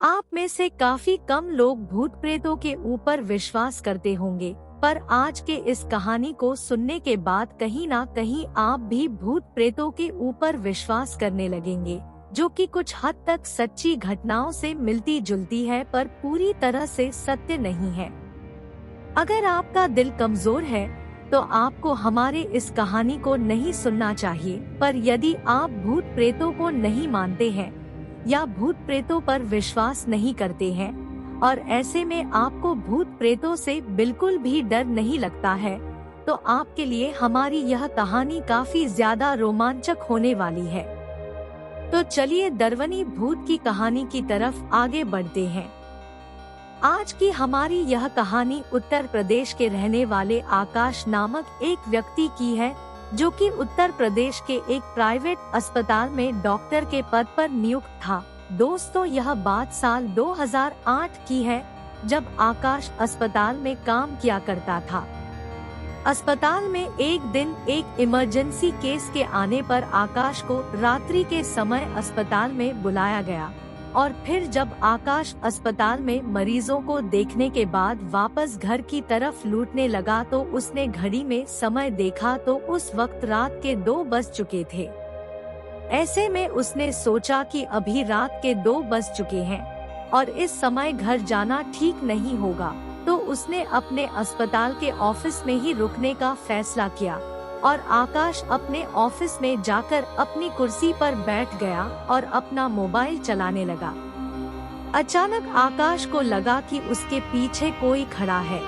आप में से काफी कम लोग भूत प्रेतों के ऊपर विश्वास करते होंगे, पर आज के इस कहानी को सुनने के बाद कहीं ना कहीं आप भी भूत प्रेतों के ऊपर विश्वास करने लगेंगे, जो कि कुछ हद तक सच्ची घटनाओं से मिलती जुलती है पर पूरी तरह से सत्य नहीं है। अगर आपका दिल कमजोर है तो आपको हमारे इस कहानी को नहीं सुनना चाहिए, पर यदि आप भूत प्रेतों को नहीं मानते हैं या भूत प्रेतों पर विश्वास नहीं करते हैं और ऐसे में आपको भूत प्रेतों से बिल्कुल भी डर नहीं लगता है, तो आपके लिए हमारी यह कहानी काफी ज्यादा रोमांचक होने वाली है। तो चलिए दरवनी भूत की कहानी की तरफ आगे बढ़ते हैं। आज की हमारी यह कहानी उत्तर प्रदेश के रहने वाले आकाश नामक एक व्यक्ति की है, जो कि उत्तर प्रदेश के एक प्राइवेट अस्पताल में डॉक्टर के पद पर नियुक्त था। दोस्तों, यह बात साल 2008 की है, जब आकाश अस्पताल में काम किया करता था। अस्पताल में एक दिन एक इमरजेंसी केस के आने पर आकाश को रात्रि के समय अस्पताल में बुलाया गया और फिर जब आकाश अस्पताल में मरीजों को देखने के बाद वापस घर की तरफ लौटने लगा तो उसने घड़ी में समय देखा तो उस वक्त रात के 2 बज चुके थे। ऐसे में उसने सोचा कि अभी रात के 2 बज चुके हैं और इस समय घर जाना ठीक नहीं होगा, तो उसने अपने अस्पताल के ऑफिस में ही रुकने का फैसला किया और आकाश अपने ऑफिस में जाकर अपनी कुर्सी पर बैठ गया और अपना मोबाइल चलाने लगा। अचानक आकाश को लगा कि उसके पीछे कोई खड़ा है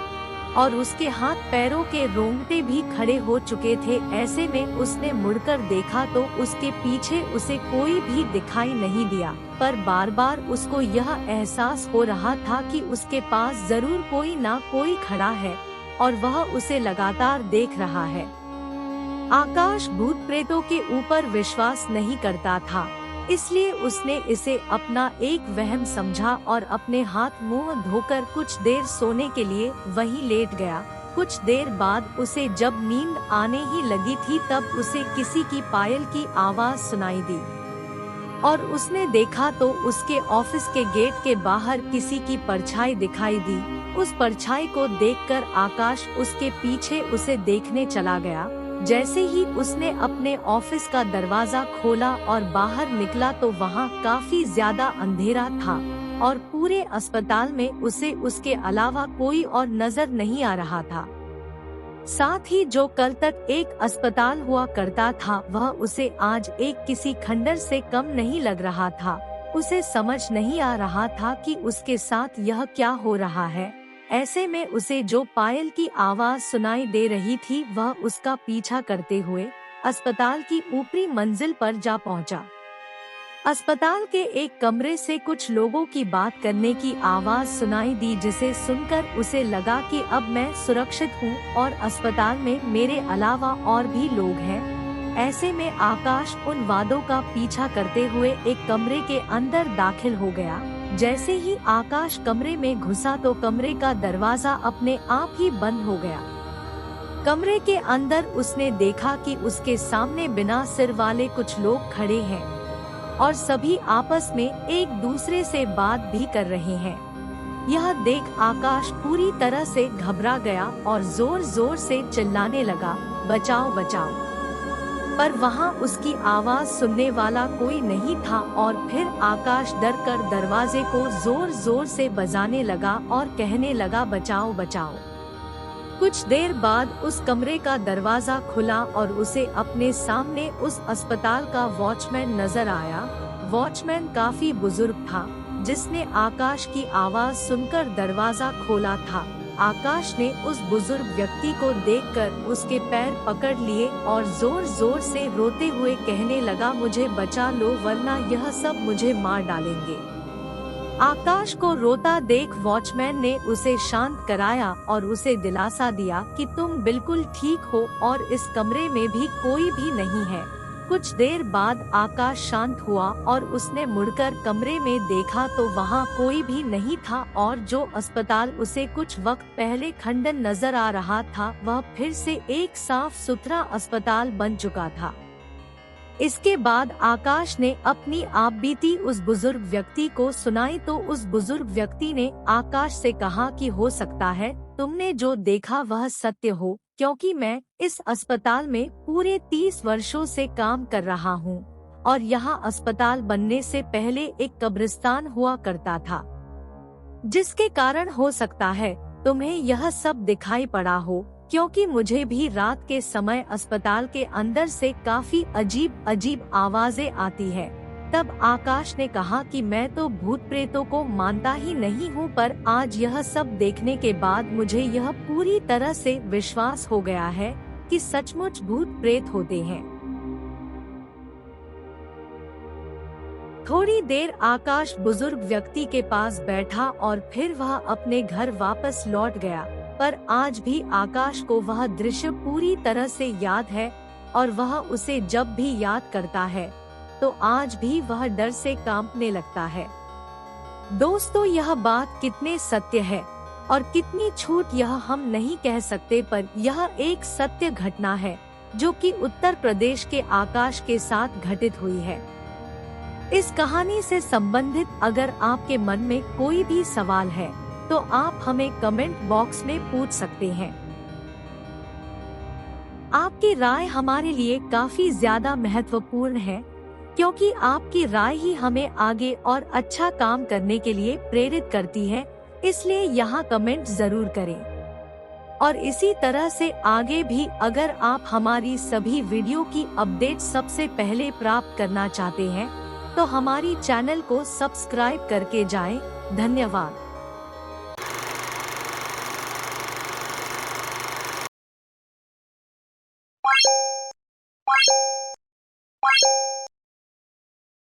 और उसके हाथ पैरों के रोंगटे भी खड़े हो चुके थे। ऐसे में उसने मुड़कर देखा तो उसके पीछे उसे कोई भी दिखाई नहीं दिया, पर बार बार उसको यह एहसास हो रहा था कि उसके पास जरूर कोई ना कोई खड़ा है और वह उसे लगातार देख रहा है। आकाश भूत प्रेतों के ऊपर विश्वास नहीं करता था, इसलिए उसने इसे अपना एक वहम समझा और अपने हाथ मुंह धोकर कुछ देर सोने के लिए वहीं लेट गया। कुछ देर बाद उसे जब नींद आने ही लगी थी तब उसे किसी की पायल की आवाज सुनाई दी और उसने देखा तो उसके ऑफिस के गेट के बाहर किसी की परछाई दिखाई दी। उस परछाई को देखकर आकाश उसके पीछे उसे देखने चला गया। जैसे ही उसने अपने ऑफिस का दरवाजा खोला और बाहर निकला तो वहाँ काफी ज्यादा अंधेरा था और पूरे अस्पताल में उसे उसके अलावा कोई और नजर नहीं आ रहा था। साथ ही जो कल तक एक अस्पताल हुआ करता था वह उसे आज एक किसी खंडर से कम नहीं लग रहा था। उसे समझ नहीं आ रहा था कि उसके साथ यह क्या हो रहा है। ऐसे में उसे जो पायल की आवाज सुनाई दे रही थी वह उसका पीछा करते हुए अस्पताल की ऊपरी मंजिल पर जा पहुंचा। अस्पताल के एक कमरे से कुछ लोगों की बात करने की आवाज सुनाई दी, जिसे सुनकर उसे लगा कि अब मैं सुरक्षित हूँ और अस्पताल में मेरे अलावा और भी लोग हैं। ऐसे में आकाश उन वादों का पीछा करते हुए एक कमरे के अंदर दाखिल हो गया। जैसे ही आकाश कमरे में घुसा तो कमरे का दरवाजा अपने आप ही बंद हो गया। कमरे के अंदर उसने देखा कि उसके सामने बिना सिर वाले कुछ लोग खड़े हैं और सभी आपस में एक दूसरे से बात भी कर रहे हैं। यह देख आकाश पूरी तरह से घबरा गया और जोर जोर से चिल्लाने लगा, बचाओ बचाओ। पर वहाँ उसकी आवाज सुनने वाला कोई नहीं था और फिर आकाश डर कर दरवाजे को जोर जोर से बजाने लगा और कहने लगा, बचाओ बचाओ। कुछ देर बाद उस कमरे का दरवाजा खुला और उसे अपने सामने उस अस्पताल का वॉचमैन नजर आया। वॉचमैन काफी बुजुर्ग था, जिसने आकाश की आवाज सुनकर दरवाजा खोला था। आकाश ने उस बुजुर्ग व्यक्ति को देखकर उसके पैर पकड़ लिए और जोर जोर से रोते हुए कहने लगा, मुझे बचा लो वरना यह सब मुझे मार डालेंगे। आकाश को रोता देख वॉचमैन ने उसे शांत कराया और उसे दिलासा दिया कि तुम बिल्कुल ठीक हो और इस कमरे में भी कोई भी नहीं है। कुछ देर बाद आकाश शांत हुआ और उसने मुड़कर कमरे में देखा तो वहाँ कोई भी नहीं था और जो अस्पताल उसे कुछ वक्त पहले खंडन नजर आ रहा था वह फिर से एक साफ सुथरा अस्पताल बन चुका था। इसके बाद आकाश ने अपनी आप बीती उस बुजुर्ग व्यक्ति को सुनाई तो उस बुजुर्ग व्यक्ति ने आकाश से कहा कि हो सकता है तुमने जो देखा वह सत्य हो, क्योंकि मैं इस अस्पताल में पूरे 30 वर्षों से काम कर रहा हूँ और यहाँ अस्पताल बनने से पहले एक कब्रिस्तान हुआ करता था, जिसके कारण हो सकता है तुम्हें यह सब दिखाई पड़ा हो, क्योंकि मुझे भी रात के समय अस्पताल के अंदर से काफी अजीब अजीब आवाजें आती है। तब आकाश ने कहा कि मैं तो भूत प्रेतों को मानता ही नहीं हूँ, पर आज यह सब देखने के बाद मुझे यह पूरी तरह से विश्वास हो गया है कि सचमुच भूत प्रेत होते हैं। थोड़ी देर आकाश बुजुर्ग व्यक्ति के पास बैठा और फिर वह अपने घर वापस लौट गया, पर आज भी आकाश को वह दृश्य पूरी तरह से याद है और वह उसे जब भी याद करता है तो आज भी वह डर से कांपने लगता है। दोस्तों, यह बात कितने सत्य है और कितनी झूठ यह हम नहीं कह सकते, पर यह एक सत्य घटना है जो कि उत्तर प्रदेश के आकाश के साथ घटित हुई है। इस कहानी से संबंधित अगर आपके मन में कोई भी सवाल है तो आप हमें कमेंट बॉक्स में पूछ सकते हैं। आपकी राय हमारे लिए काफी ज्यादा महत्वपूर्ण है, क्योंकि आपकी राय ही हमें आगे और अच्छा काम करने के लिए प्रेरित करती है, इसलिए यहाँ कमेंट जरूर करें। और इसी तरह से आगे भी अगर आप हमारी सभी वीडियो की अपडेट सबसे पहले प्राप्त करना चाहते हैं तो हमारी चैनल को सब्सक्राइब करके जाएं। धन्यवाद।